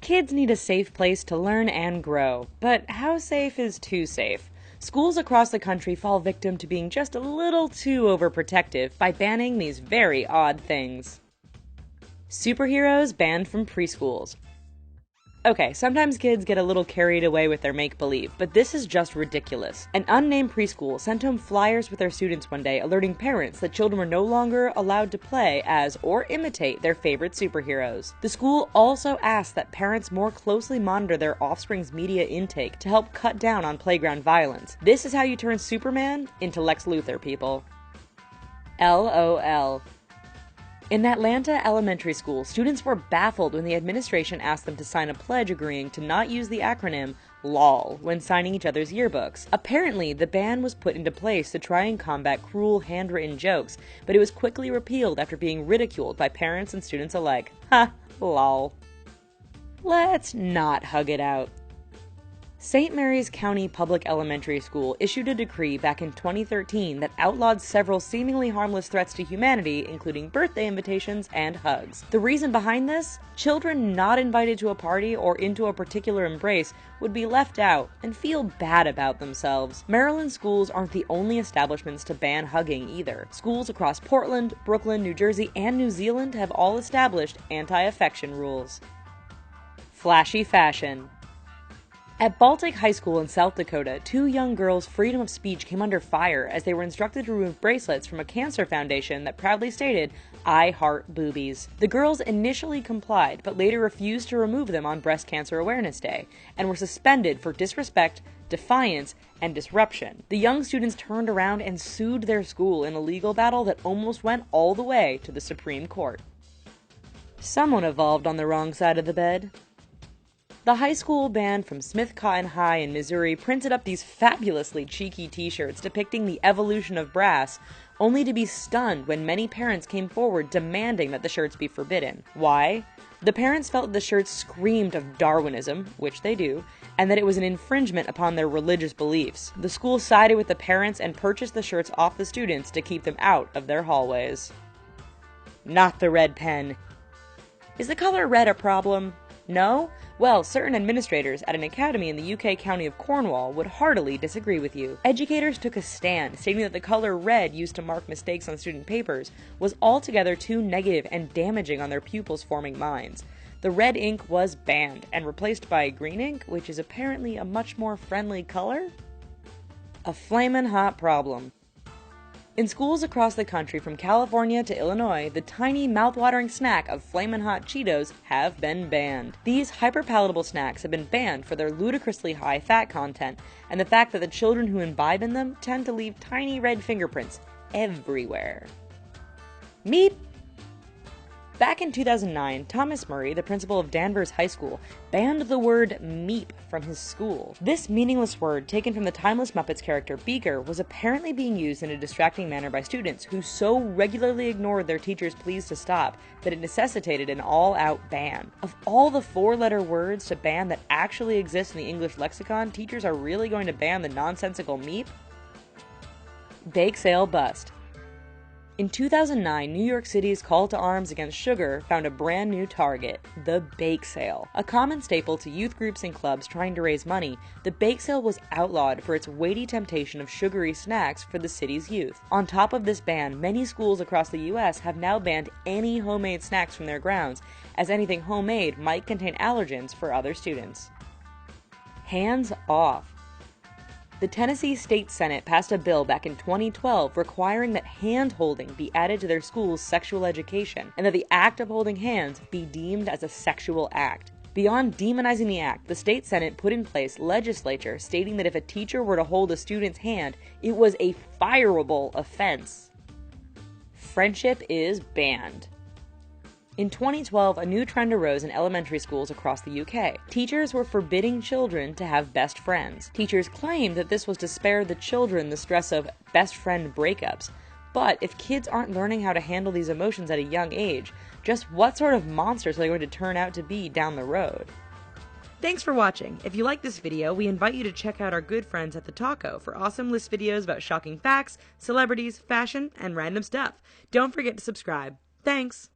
Kids need a safe place to learn and grow, but how safe is too safe? Schools across the country fall victim to being just a little too overprotective by banning these very odd things. Superheroes banned from preschools. Okay, sometimes kids get a little carried away with their make-believe, but this is just ridiculous. An unnamed preschool sent home flyers with their students one day alerting parents that children were no longer allowed to play as or imitate their favorite superheroes. The school also asked that parents more closely monitor their offspring's media intake to help cut down on playground violence. This is how you turn Superman into Lex Luthor, people. LOL. In Atlanta elementary school, students were baffled when the administration asked them to sign a pledge agreeing to not use the acronym LOL when signing each other's yearbooks. Apparently, the ban was put into place to try and combat cruel handwritten jokes, but it was quickly repealed after being ridiculed by parents and students alike. Ha, lol. Let's not hug it out. St. Mary's County Public Elementary School issued a decree back in 2013 that outlawed several seemingly harmless threats to humanity, including birthday invitations and hugs. The reason behind this? Children not invited to a party or into a particular embrace would be left out and feel bad about themselves. Maryland schools aren't the only establishments to ban hugging either. Schools across Portland, Brooklyn, New Jersey, and New Zealand have all established anti-affection rules. Flashy fashion. At Baltic High School in South Dakota, two young girls' freedom of speech came under fire as they were instructed to remove bracelets from a cancer foundation that proudly stated, "I heart boobies." The girls initially complied, but later refused to remove them on Breast Cancer Awareness Day, and were suspended for disrespect, defiance, and disruption. The young students turned around and sued their school in a legal battle that almost went all the way to the Supreme Court. Someone evolved on the wrong side of the bed. The high school band from Smith Cotton High in Missouri printed up these fabulously cheeky t-shirts depicting the evolution of brass, only to be stunned when many parents came forward demanding that the shirts be forbidden. Why? The parents felt the shirts screamed of Darwinism, which they do, and that it was an infringement upon their religious beliefs. The school sided with the parents and purchased the shirts off the students to keep them out of their hallways. Not the red pen. Is the color red a problem? No? Well, certain administrators at an academy in the UK county of Cornwall would heartily disagree with you. Educators took a stand, stating that the color red used to mark mistakes on student papers was altogether too negative and damaging on their pupils' forming minds. The red ink was banned and replaced by green ink, which is apparently a much more friendly color? A flamin' hot problem. In schools across the country from California to Illinois, the tiny mouthwatering snack of Flamin' Hot Cheetos have been banned. These hyper-palatable snacks have been banned for their ludicrously high fat content and the fact that the children who imbibe in them tend to leave tiny red fingerprints everywhere. Meep! Back in 2009, Thomas Murray, the principal of Danvers High School, banned the word meep from his school. This meaningless word, taken from the timeless Muppets character Beaker, was apparently being used in a distracting manner by students who so regularly ignored their teachers' pleas to stop that it necessitated an all-out ban. Of all the four-letter words to ban that actually exist in the English lexicon, teachers are really going to ban the nonsensical meep? Bake sale bust. In 2009, New York City's call to arms against sugar found a brand new target, the bake sale. A common staple to youth groups and clubs trying to raise money, the bake sale was outlawed for its weighty temptation of sugary snacks for the city's youth. On top of this ban, many schools across the U.S. have now banned any homemade snacks from their grounds, as anything homemade might contain allergens for other students. Hands off. The Tennessee State Senate passed a bill back in 2012 requiring that hand-holding be added to their school's sexual education, and that the act of holding hands be deemed as a sexual act. Beyond demonizing the act, the state senate put in place legislature stating that if a teacher were to hold a student's hand, it was a fireable offense. Friendship is banned. In 2012, a new trend arose in elementary schools across the UK. Teachers were forbidding children to have best friends. Teachers claimed that this was to spare the children the stress of best friend breakups. But if kids aren't learning how to handle these emotions at a young age, just what sort of monsters are they going to turn out to be down the road? Thanks for watching. If you like this video, we invite you to check out our good friends at The Taco for awesome list videos about shocking facts, celebrities, fashion, and random stuff. Don't forget to subscribe. Thanks!